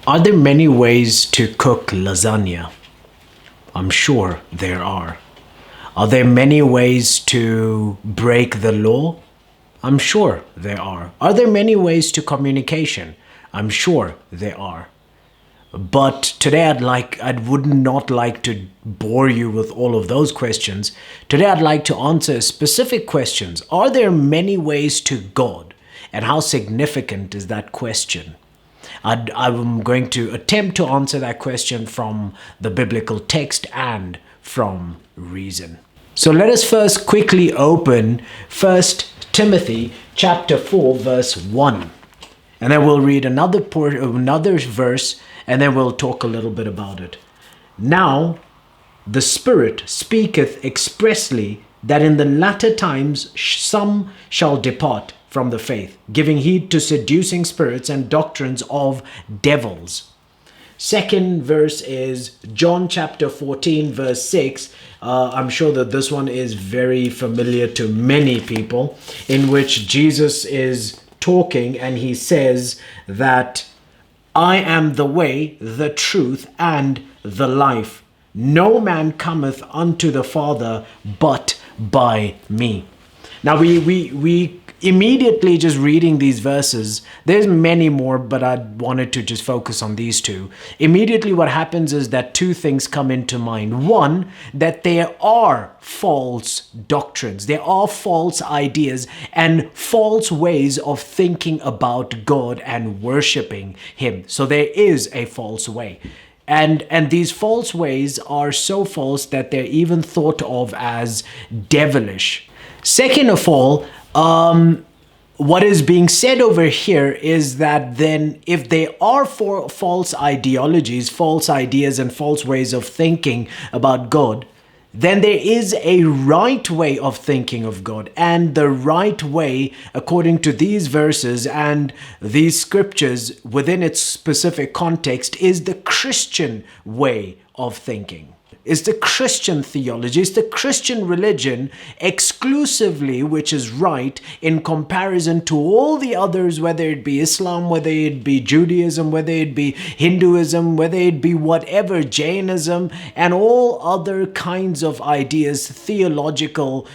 Are there many ways to cook lasagna? I'm sure there are. Are there many ways to break the law? I'm sure there are. Are there many ways to communication? I'm sure there are. But today I would not like to bore you with all of those questions. Today I'd like to answer specific questions. Are there many ways to God? And how significant is that question? I'm going to attempt to answer that question from the biblical text and from reason. So let us first quickly open 1 Timothy chapter 4 verse 1. And then we'll read another verse, and then we'll talk a little bit about it. Now, the Spirit speaketh expressly that in the latter times some shall depart from the faith, giving heed to seducing spirits and doctrines of devils. Second verse is John chapter 14 verse 6. I'm sure that this one is very familiar to many people, in which Jesus is talking and he says that I am the way, the truth, and the life. No man cometh unto the Father but by me. Now we immediately, just reading these verses, there's many more, but I wanted to just focus on these two. Immediately what happens is that two things come into mind. One, that there are false doctrines, there are false ideas and false ways of thinking about God and worshiping Him. So there is a false way. And these false ways are so false that they're even thought of as devilish. Second of all, what is being said over here is that then if there are false ideologies, false ideas, and false ways of thinking about God, then there is a right way of thinking of God. And the right way, according to these verses and these scriptures within its specific context, is the Christian way of thinking. It's the Christian theology, it's the Christian religion exclusively which is right in comparison to all the others, whether it be Islam, whether it be Judaism, whether it be Hinduism, whether it be whatever, Jainism, and all other kinds of ideas, theological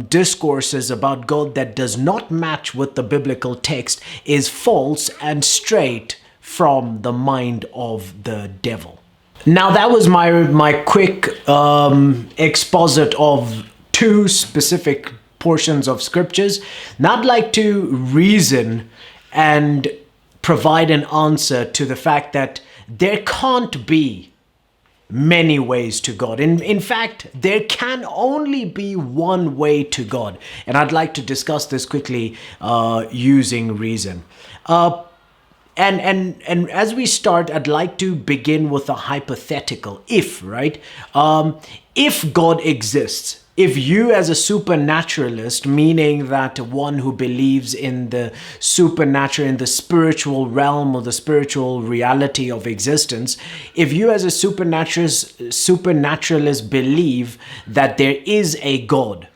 discourses about God that does not match with the biblical text is false and straight from the mind of the devil. Now that was my quick exposit of two specific portions of scriptures. Now I'd like to reason and provide an answer to the fact that there can't be many ways to God. In fact, there can only be one way to God. And I'd like to discuss this quickly using reason. And as we start, I'd like to begin with a hypothetical. If, right? If God exists, if you as a supernaturalist, meaning that one who believes in the supernatural, in the spiritual realm or the spiritual reality of existence, if you as a supernaturalist believe that there is a God,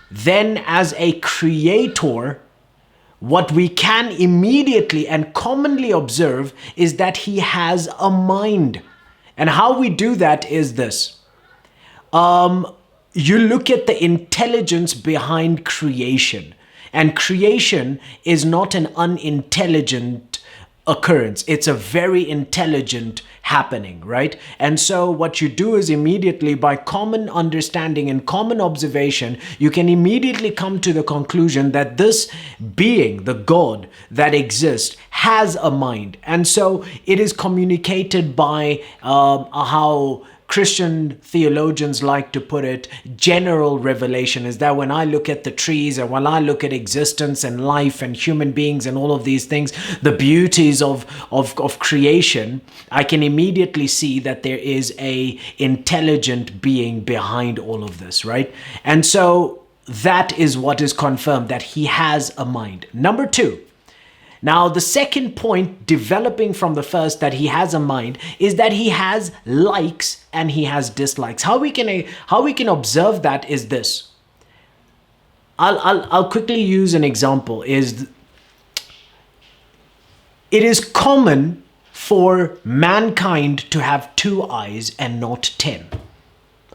then as a creator, what we can immediately and commonly observe is that He has a mind. And how we do that is this. You look at the intelligence behind creation. And creation is not an unintelligent occurrence. It's a very intelligent happening, right? And so what you do is immediately, by common understanding and common observation, you can immediately come to the conclusion that this being, the God that exists, has a mind. And so it is communicated by how Christian theologians like to put it, general revelation, is that when I look at the trees and when I look at existence and life and human beings and all of these things, the beauties of creation, I can immediately see that there is a intelligent being behind all of this, right? And so that is what is confirmed, that He has a mind. Number two, now, the second point developing from the first, that He has a mind, is that He has likes and He has dislikes. How we can observe that is this. I'll quickly use an example. It is common for mankind to have 2 eyes and not 10.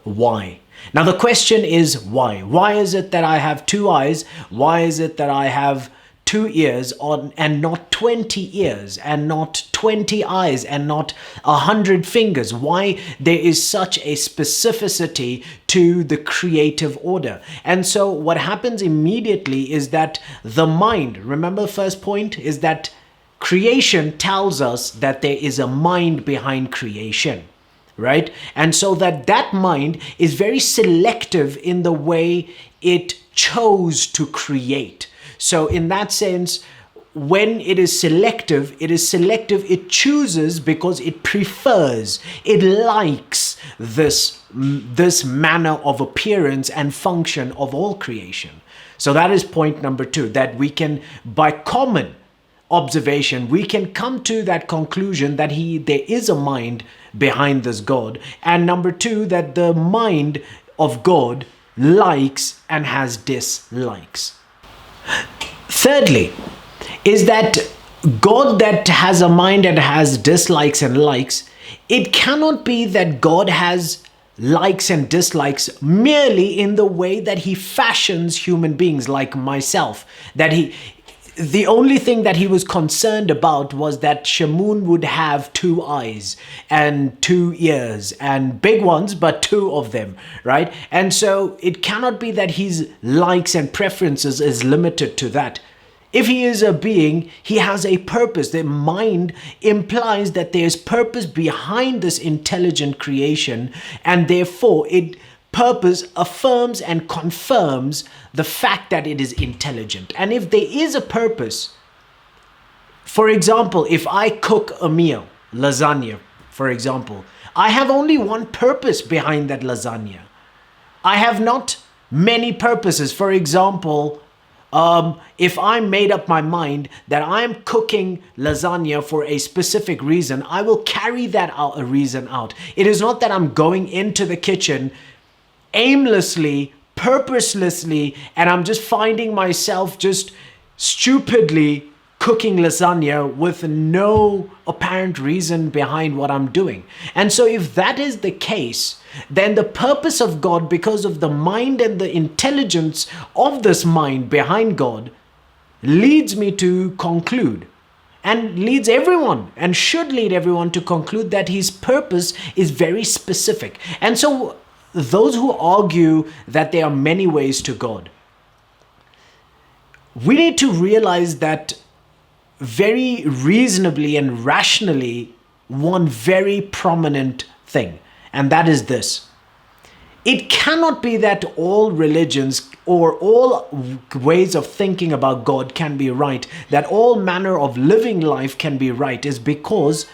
Why? Now the question is why? Why is it that I have 2 eyes? Why is it that I have 2 ears and not 20 ears and not 20 eyes and not 100 fingers? Why there is such a specificity to the creative order? And so what happens immediately is that the mind, remember first point is that creation tells us that there is a mind behind creation. Right? And so that mind is very selective in the way it chose to create. So in that sense, when it is selective, it chooses because it prefers, it likes this manner of appearance and function of all creation. So that is point number 2, that we can, by common observation, we can come to that conclusion that there is a mind behind this God. And number 2, that the mind of God likes and has dislikes. Thirdly, is that God that has a mind and has dislikes and likes, it cannot be that God has likes and dislikes merely in the way that he fashions human beings like myself. The only thing that he was concerned about was that Shamoun would have 2 eyes and 2 ears, and big ones, but 2 of them, right? And so it cannot be that his likes and preferences is limited to that. If he is a being, he has a purpose. The mind implies that there's purpose behind this intelligent creation, and therefore purpose affirms and confirms the fact that it is intelligent. And if there is a purpose, for example, if I cook a meal, lasagna, for example, I have only one purpose behind that lasagna. I have not many purposes. For example, if I made up my mind that I'm cooking lasagna for a specific reason, I will carry that reason out. It is not that I'm going into the kitchen aimlessly, purposelessly, and I'm just finding myself just stupidly cooking lasagna with no apparent reason behind what I'm doing. And so if that is the case, then the purpose of God, because of the mind and the intelligence of this mind behind God, leads me to conclude, and leads everyone and should lead everyone to conclude, that his purpose is very specific. And so those who argue that there are many ways to God, we need to realize that very reasonably and rationally one very prominent thing, and that is this. It cannot be that all religions or all ways of thinking about God can be right, that all manner of living life can be right, is because,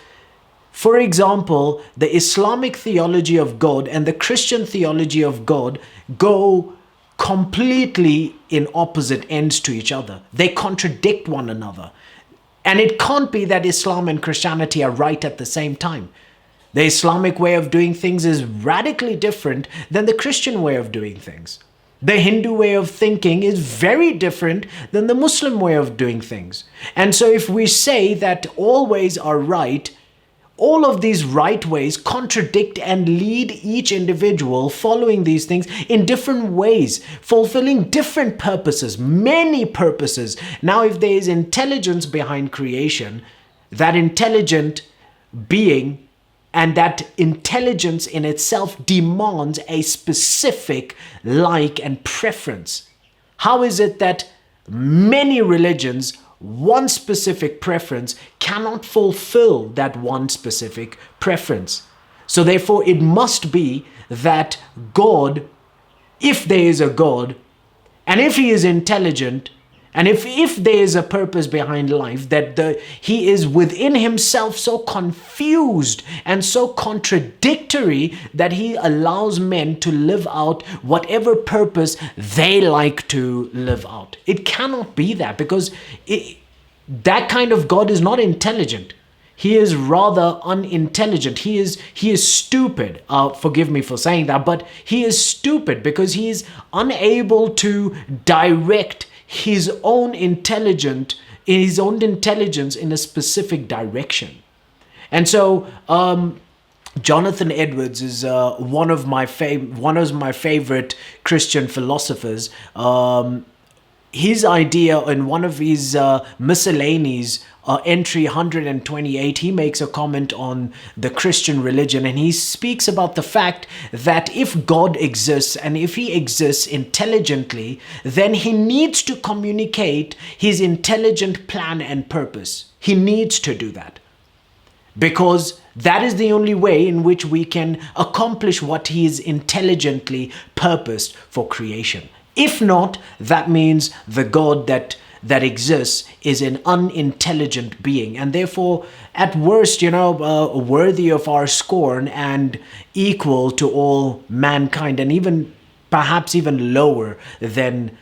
for example, the Islamic theology of God and the Christian theology of God go completely in opposite ends to each other. They contradict one another. And it can't be that Islam and Christianity are right at the same time. The Islamic way of doing things is radically different than the Christian way of doing things. The Hindu way of thinking is very different than the Muslim way of doing things. And so if we say that all ways are right, all of these right ways contradict and lead each individual following these things in different ways, fulfilling different purposes, many purposes. Now, if there is intelligence behind creation, that intelligent being and that intelligence in itself demands a specific like and preference. How is it that many religions, one specific preference, cannot fulfill that one specific preference? So therefore, it must be that God, if there is a God, and if he is intelligent, and if there is a purpose behind life, that he is within himself so confused and so contradictory that he allows men to live out whatever purpose they like to live out. It cannot be that, because that kind of God is not intelligent. He is rather unintelligent. He is stupid. Forgive me for saying that, but he is stupid because he is unable to direct his own intelligence in a specific direction. And so Jonathan Edwards is one of my favorite Christian philosophers. His idea in one of his miscellanies, entry 128, he makes a comment on the Christian religion, and he speaks about the fact that if God exists, and if he exists intelligently, then he needs to communicate his intelligent plan and purpose. He needs to do that, because that is the only way in which we can accomplish what he is intelligently purposed for creation. If not, that means the God that exists is an unintelligent being, and therefore, at worst, worthy of our scorn and equal to all mankind, and even perhaps even lower than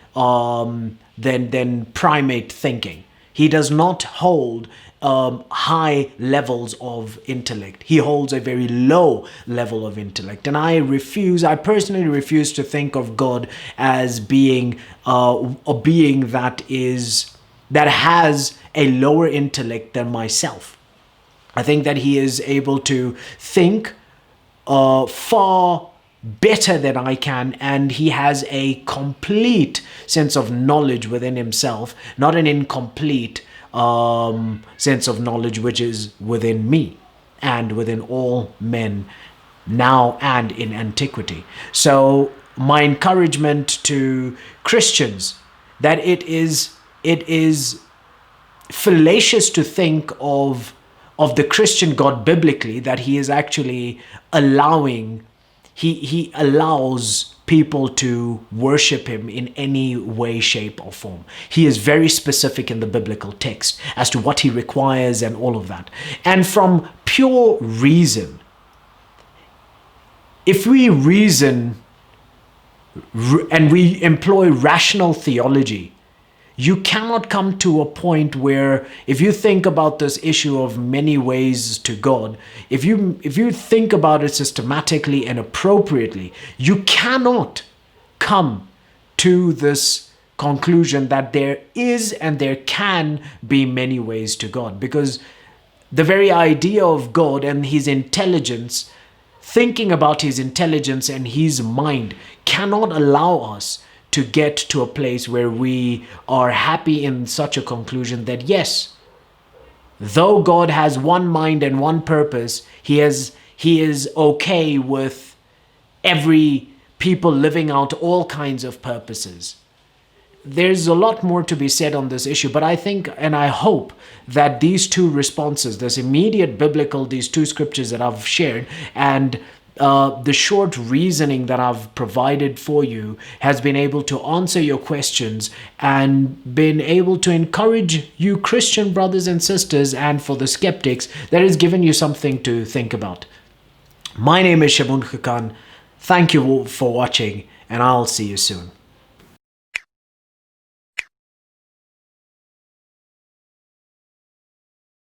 primate thinking. He does not hold high levels of intellect. He holds a very low level of intellect. And I personally refuse to think of God as being a being that has a lower intellect than myself. I think that he is able to think far better than I can, and he has a complete sense of knowledge within himself, not an incomplete sense of knowledge which is within me and within all men now and in antiquity. So my encouragement to Christians, that it is fallacious to think of the Christian God biblically, that he is actually allowing he allows people to worship him in any way, shape, or form. He is very specific in the biblical text as to what he requires and all of that. And from pure reason, if we reason and we employ rational theology, you cannot come to a point where, if you think about this issue of many ways to God, if you think about it systematically and appropriately, you cannot come to this conclusion that there is and there can be many ways to God, because the very idea of God and his intelligence, thinking about his intelligence and his mind, cannot allow us to get to a place where we are happy in such a conclusion that yes, though God has one mind and one purpose, he is okay with every people living out all kinds of purposes. There's a lot more to be said on this issue, but I think and I hope that these two responses, this immediate biblical, these two scriptures that I've shared, and the short reasoning that I've provided for you, has been able to answer your questions and been able to encourage you Christian brothers and sisters, and for the skeptics, that has given you something to think about. My name is Shamun Khan. Thank you for watching, and I'll see you soon.